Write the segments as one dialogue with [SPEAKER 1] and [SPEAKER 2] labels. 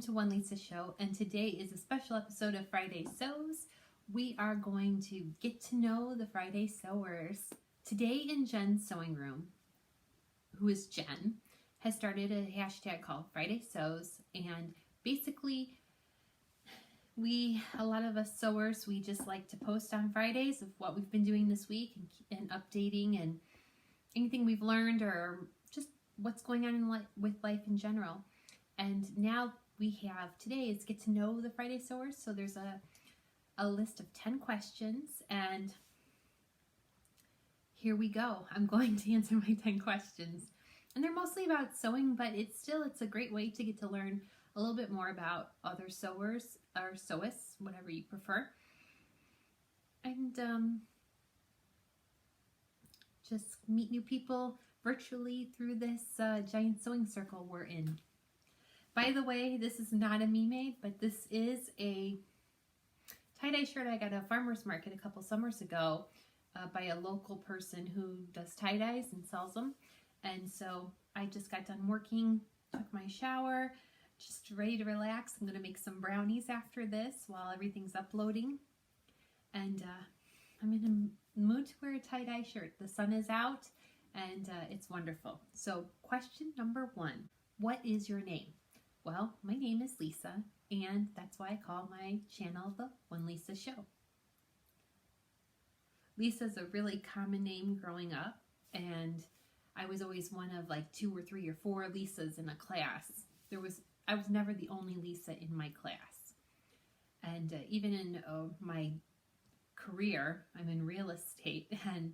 [SPEAKER 1] to One Lisa Show, and today is a special episode of Friday Sews. We are going to get to know the Friday Sewers. Today in Jen's sewing room, who is Jen, has started a hashtag called Friday Sews, and basically a lot of us sewers, we just like to post on Fridays of what we've been doing this week and updating and anything we've learned or just what's going on in with life in general. And now we have today is get to know the Friday Sewers. So there's a list of 10 questions, and here we go. I'm going to answer my 10 questions. And they're mostly about sewing, but it's a great way to get to learn a little bit more about other sewers or sewists, whatever you prefer. And just meet new people virtually through this giant sewing circle we're in. By the way, this is not a me made, but this is a tie-dye shirt I got at a farmer's market a couple summers ago by a local person who does tie-dyes and sells them. And so I just got done working, took my shower, just ready to relax. I'm going to make some brownies after this while everything's uploading. And I'm in a mood to wear a tie-dye shirt. The sun is out and it's wonderful. So question number 1, what is your name? Well, my name is Lisa, and that's why I call my channel the One Lisa Show. Lisa's a really common name growing up, and I was always one of like 2 or 3 or 4 Lisas in a class. I was never the only Lisa in my class. And even in my career, I'm in real estate, and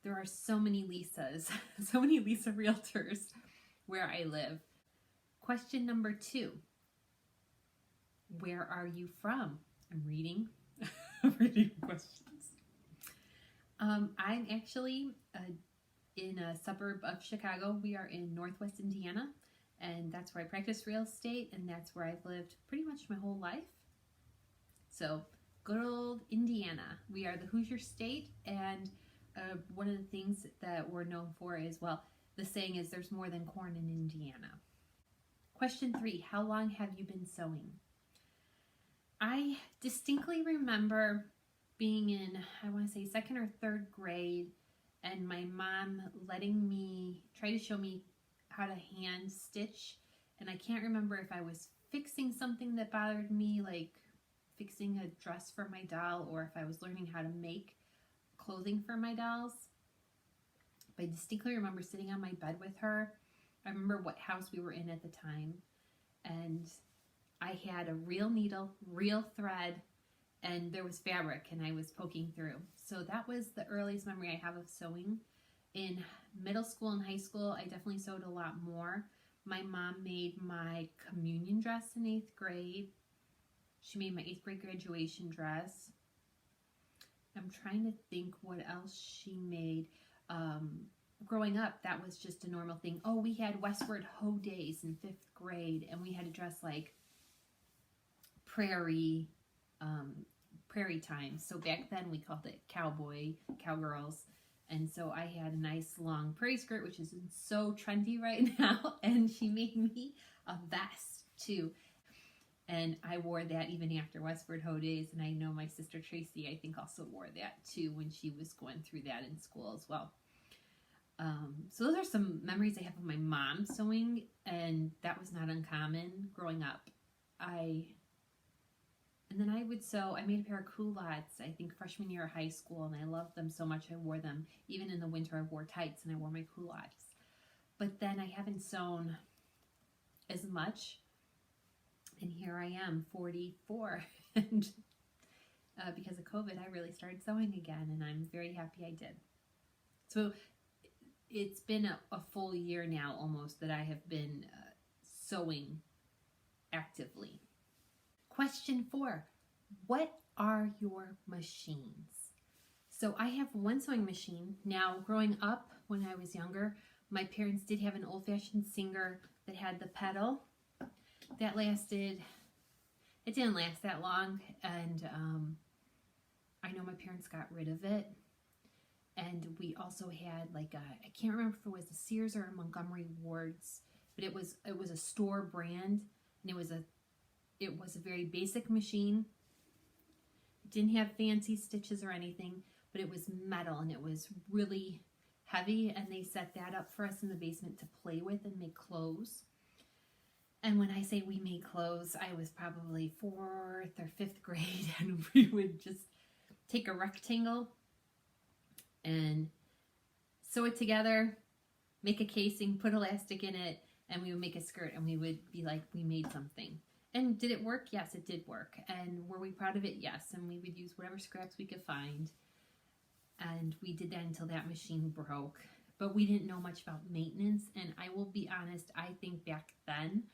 [SPEAKER 1] there are so many Lisas, so many Lisa realtors where I live. Question number 2, where are you from? I'm reading questions. I'm actually in a suburb of Chicago. We are in Northwest Indiana, and that's where I practice real estate, and that's where I've lived pretty much my whole life. So good old Indiana. We are the Hoosier State, and one of the things that we're known for is, well, the saying is there's more than corn in Indiana. Question 3, how long have you been sewing? I distinctly remember being in, I want to say 2nd or 3rd grade, and my mom letting me try to show me how to hand stitch. And I can't remember if I was fixing something that bothered me, like fixing a dress for my doll, or if I was learning how to make clothing for my dolls. But I distinctly remember sitting on my bed with her. I remember what house we were in at the time, and I had a real needle, real thread, and there was fabric, and I was poking through. So that was the earliest memory I have of sewing. In middle school and high school, I definitely sewed a lot more. My mom made my communion dress in 8th grade. She made my 8th grade graduation dress. I'm trying to think what else she made. Growing up, that was just a normal thing. Oh, we had Westward Ho days in 5th grade, and we had to dress like prairie time. So back then we called it cowgirls. And so I had a nice long prairie skirt, which is so trendy right now. And she made me a vest too. And I wore that even after Westward Ho days. And I know my sister Tracy, I think, also wore that too when she was going through that in school as well. So those are some memories I have of my mom sewing, and that was not uncommon growing up. And then I would sew. I made a pair of culottes, I think freshman year of high school, and I loved them so much I wore them. Even in the winter I wore tights and I wore my culottes. But then I haven't sewn as much, and here I am, 44, and because of COVID I really started sewing again, and I'm very happy I did. So it's been a full year now almost that I have been sewing actively. Question 4, what are your machines? So I have one sewing machine. Now, growing up when I was younger, my parents did have an old-fashioned Singer that had the pedal. That lasted, it didn't last that long, and I know my parents got rid of it. And we also had like I can't remember if it was a Sears or a Montgomery Ward's, but it was a store brand and it was a very basic machine. It didn't have fancy stitches or anything, but it was metal and it was really heavy, and they set that up for us in the basement to play with and make clothes. And when I say we made clothes, I was probably 4th or 5th grade, and we would just take a rectangle and sew it together, make a casing, put elastic in it, and we would make a skirt, and we would be like, we made something. And did it work? Yes, it did work. And were we proud of it? Yes. And we would use whatever scraps we could find. And we did that until that machine broke. But we didn't know much about maintenance. And I will be honest, I think back then,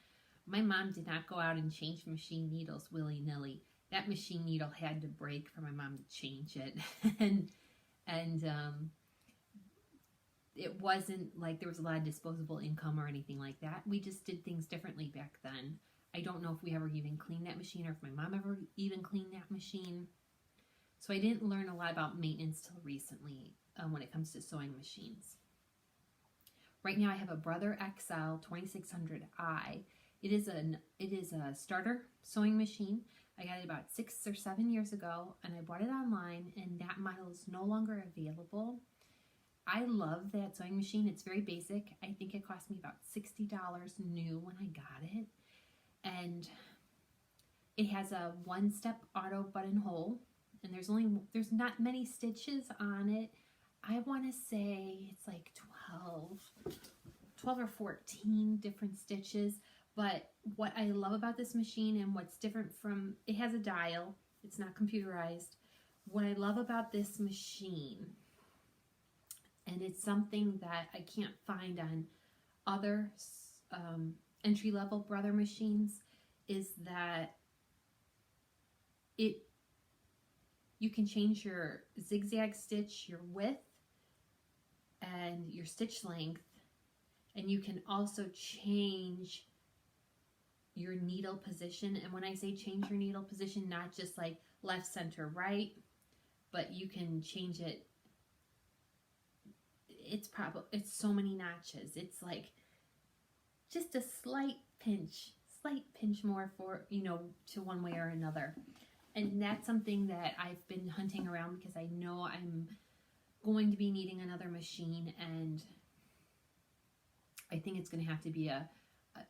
[SPEAKER 1] my mom did not go out and change machine needles willy-nilly. That machine needle had to break for my mom to change it. and it wasn't like there was a lot of disposable income or anything like that. We just did things differently back then. I don't know if we ever even cleaned that machine or if my mom ever even cleaned that machine. So I didn't learn a lot about maintenance till recently when it comes to sewing machines. Right now I have a Brother XL 2600i. It is a starter sewing machine. I got it about 6 or 7 years ago, and I bought it online, and that model is no longer available. I love that sewing machine. It's very basic. I think it cost me about $60 new when I got it. And it has a one-step auto buttonhole, and there's not many stitches on it. I want to say it's like 12 or 14 different stitches. But what I love about this machine, and what's different from, it has a dial. It's not computerized. What I love about this machine, and it's something that I can't find on other entry-level Brother machines, is that you can change your zigzag stitch, your width, and your stitch length, and you can also change your needle position. And when I say change your needle position, not just like left, center, right, but you can change it. It's so many notches. It's like just a slight pinch more for, to one way or another. And that's something that I've been hunting around because I know I'm going to be needing another machine, and I think it's going to have to be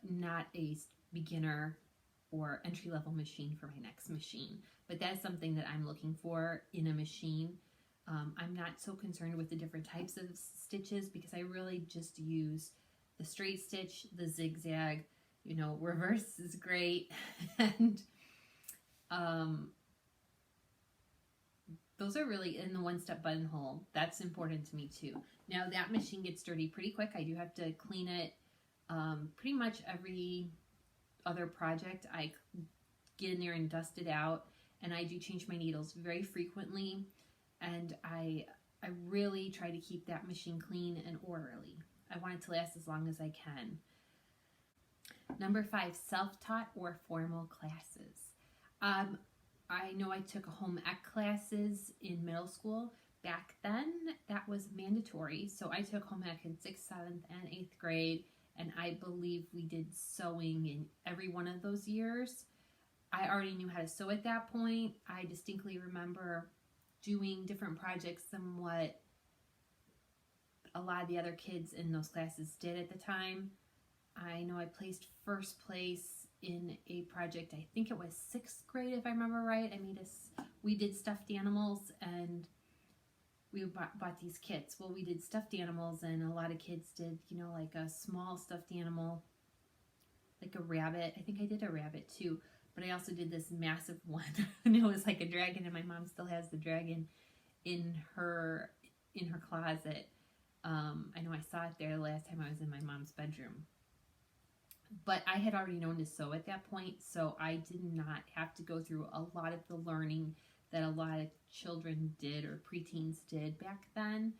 [SPEAKER 1] not a beginner or entry-level machine for my next machine. But that's something that I'm looking for in a machine. I'm not so concerned with the different types of stitches because I really just use the straight stitch, the zigzag, reverse is great. And those are really in the one-step buttonhole. That's important to me too. Now that machine gets dirty pretty quick. I do have to clean it pretty much every other project. I get in there and dust it out, and I do change my needles very frequently, and I really try to keep that machine clean and orderly. I want it to last as long as I can. Number 5, self-taught or formal classes. I know I took home ec classes in middle school. Back then, that was mandatory. So I took home ec in 6th, 7th, and 8th grade, and I believe we did sewing in every one of those years. I already knew how to sew at that point. I distinctly remember doing different projects than what a lot of the other kids in those classes did at the time. I know I placed first place in a project, I think it was 6th grade if I remember right. We did stuffed animals, and we bought these kits. Well, we did stuffed animals, and a lot of kids did, like a small stuffed animal, like a rabbit. I think I did a rabbit too, but I also did this massive one, and it was like a dragon, and my mom still has the dragon in her closet. I know I saw it there the last time I was in my mom's bedroom. But I had already known to sew at that point, so I did not have to go through a lot of the learning that a lot of children did or preteens did back then.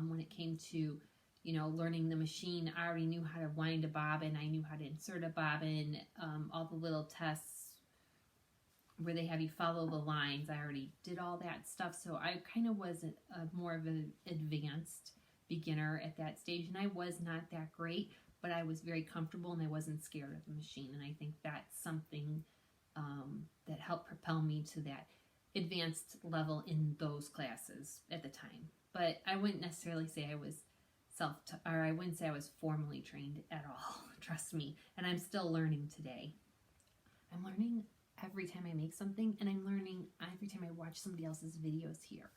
[SPEAKER 1] When it came to, learning the machine, I already knew how to wind a bobbin. I knew how to insert a bobbin, all the little tests where they have you follow the lines. I already did all that stuff, so I kind of was more of an advanced beginner at that stage, and I was not that great, but I was very comfortable and I wasn't scared of the machine. And I think that's something that helped propel me to that advanced level in those classes at the time. But I wouldn't necessarily say I was I wouldn't say I was formally trained at all. Trust me. And I'm still learning today. I'm learning every time I make something, and I'm learning every time I watch somebody else's videos here.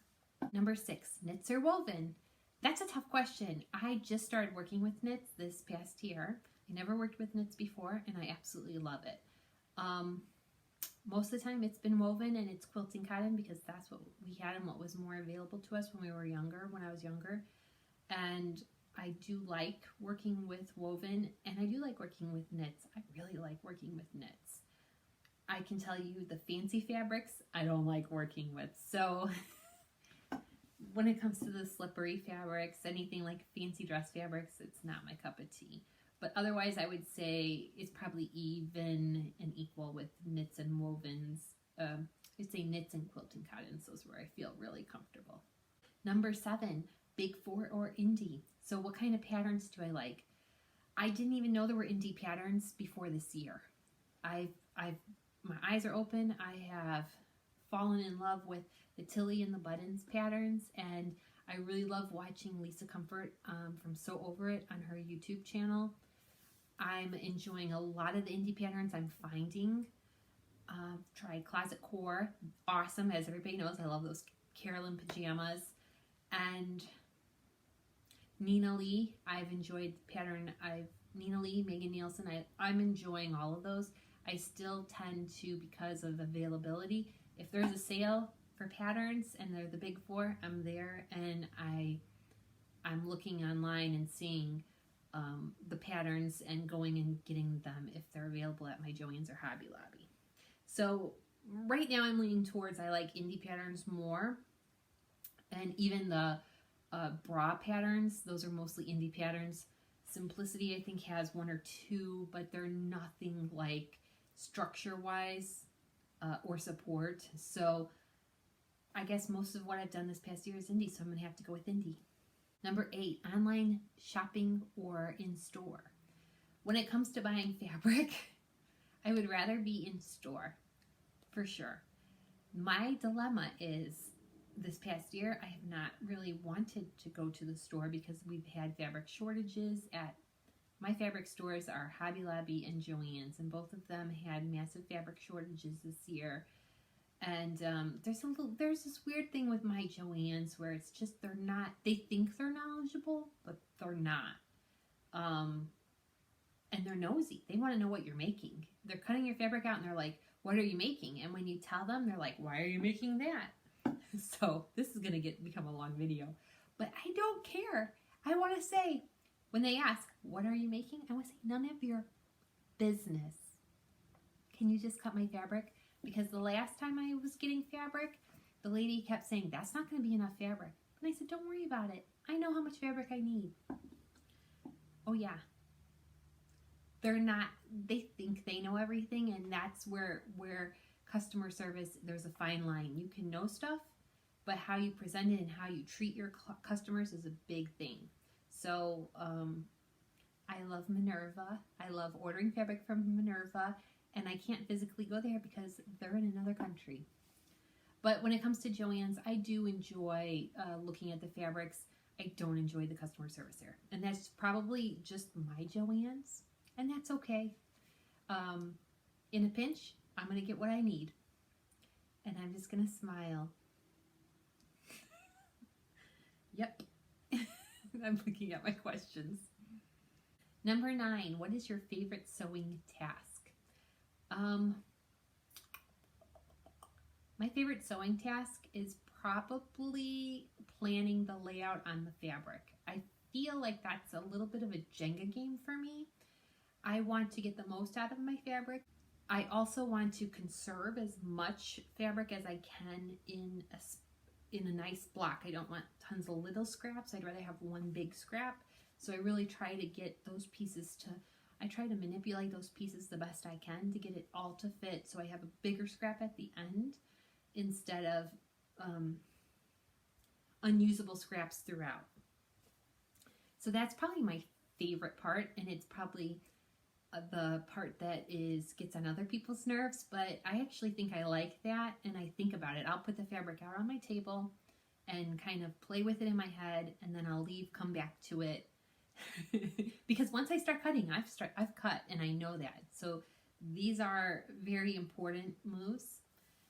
[SPEAKER 1] Number 6, knits or woven? That's a tough question. I just started working with knits this past year. I never worked with knits before, and I absolutely love it. Most of the time it's been woven, and it's quilting cotton because that's what we had and what was more available to us when we were younger, when I was younger. And I do like working with woven, and I do like working with knits. I really like working with knits. I can tell you the fancy fabrics I don't like working with. So when it comes to the slippery fabrics, anything like fancy dress fabrics, it's not my cup of tea. But otherwise, I would say it's probably even and equal with knits and wovens. I'd say knits and quilting cottons. Those where I feel really comfortable. Number 7, Big Four or indie. So what kind of patterns do I like? I didn't even know there were indie patterns before this year. My eyes are open. I have fallen in love with the Tilly and the Buttons patterns, and I really love watching Lisa Comfort from Sew Over It on her YouTube channel. I'm enjoying a lot of the indie patterns I'm finding. Tried Closet Core, awesome, as everybody knows. I love those Carolyn pajamas. And Nina Lee, I've enjoyed the pattern. Nina Lee, Megan Nielsen, I'm enjoying all of those. I still tend to, because of availability, if there's a sale for patterns and they're the Big Four, I'm there, and I'm looking online and seeing the patterns and going and getting them if they're available at my Joann's or Hobby Lobby. So right now I'm leaning towards I like indie patterns more, and even the bra patterns, those are mostly indie patterns. Simplicity, I think, has 1 or 2, but they're nothing like structure-wise or support. So I guess most of what I've done this past year is indie, so I'm going to have to go with indie. Number 8, online shopping or in store. When it comes to buying fabric, I would rather be in store, for sure. My dilemma is this past year, I have not really wanted to go to the store because we've had fabric shortages at my fabric stores are Hobby Lobby and Joann's, and both of them had massive fabric shortages this year. And there's this weird thing with my Joann's where it's just they think they're knowledgeable, but they're not. And they're nosy. They want to know what you're making. They're cutting your fabric out and they're like, what are you making? And when you tell them, they're like, why are you making that? So this is going to become a long video. But I don't care. I want to say, when they ask, what are you making? I want to say, none of your business. Can you just cut my fabric? Because the last time I was getting fabric, the lady kept saying, that's not going to be enough fabric. And I said, don't worry about it. I know how much fabric I need. Oh yeah. They think they know everything, and that's where customer service, there's a fine line. You can know stuff, but how you present it and how you treat your customers is a big thing. So I love Minerva. I love ordering fabric from Minerva, and I can't physically go there because they're in another country. But when it comes to Joann's, I do enjoy looking at the fabrics. I don't enjoy the customer service there. And that's probably just my Joann's, and that's okay. In a pinch, I'm going to get what I need. And I'm just going to smile. Yep. I'm looking at my questions. Number 9, what is your favorite sewing task? My favorite sewing task is probably planning the layout on the fabric. I feel like that's a little bit of a Jenga game for me. I want to get the most out of my fabric. I also want to conserve as much fabric as I can in a nice block. I don't want tons of little scraps. I'd rather have one big scrap. So I really try to get those pieces I try to manipulate those pieces the best I can to get it all to fit, so I have a bigger scrap at the end instead of unusable scraps throughout. So that's probably my favorite part, and it's probably the part that gets on other people's nerves, but I actually think I like that, and I think about it. I'll put the fabric out on my table and kind of play with it in my head, and then I'll come back to it. Because once I start cutting, I've cut, and I know that. So these are very important moves,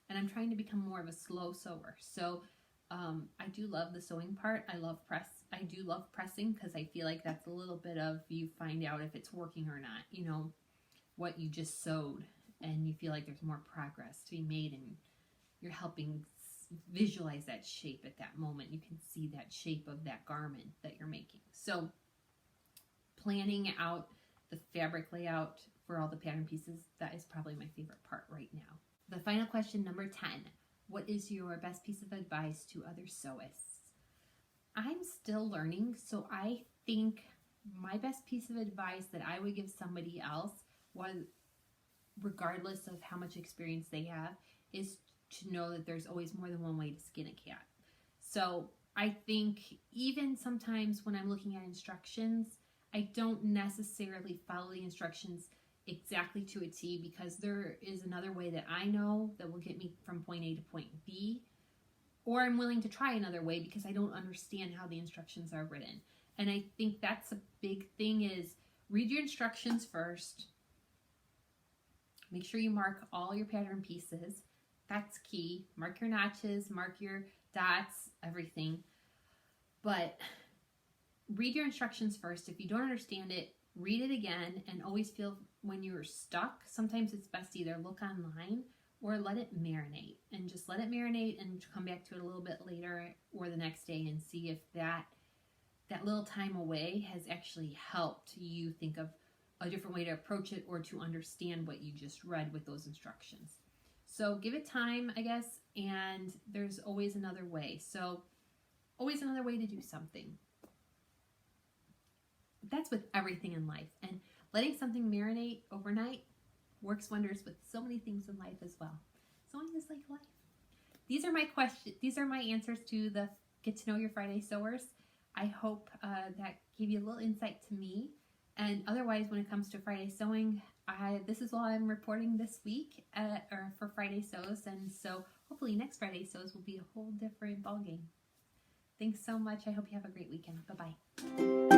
[SPEAKER 1] and I'm trying to become more of a slow sewer. So I do love the sewing part. I do love pressing, because I feel like that's a little bit of, you find out if it's working or not, you know, what you just sewed, and you feel like there's more progress to be made, and you're helping visualize that shape at that moment. You can see that shape of that garment that you're making. So planning out the fabric layout for all the pattern pieces, that is probably my favorite part right now. The final question, number 10. What is your best piece of advice to other sewists? I'm still learning, so I think my best piece of advice that I would give somebody else, was, regardless of how much experience they have, is to know that there's always more than one way to skin a cat. So I think even sometimes when I'm looking at instructions, I don't necessarily follow the instructions exactly to a T, because there is another way that I know that will get me from point A to point B, or I'm willing to try another way because I don't understand how the instructions are written. And I think that's a big thing, is read your instructions first. Make sure you mark all your pattern pieces. That's key. Mark your notches, mark your dots, everything. But read your instructions first. If you don't understand it, read it again, and always feel when you're stuck, sometimes it's best to either look online or let it marinate, and just let it marinate and come back to it a little bit later or the next day, and see if that little time away has actually helped you think of a different way to approach it, or to understand what you just read with those instructions. So give it time, I guess, and there's always another way. So always another way to do something. That's with everything in life, and letting something marinate overnight works wonders with so many things in life as well. Sewing is like life. These are my questions. These are my answers to the Get to Know Your Friday Sewers. I hope that gave you a little insight to me. And otherwise, when it comes to Friday sewing, this is all I'm reporting this week or for Friday Sews. And so hopefully next Friday Sews will be a whole different ballgame. Thanks so much. I hope you have a great weekend. Bye-bye.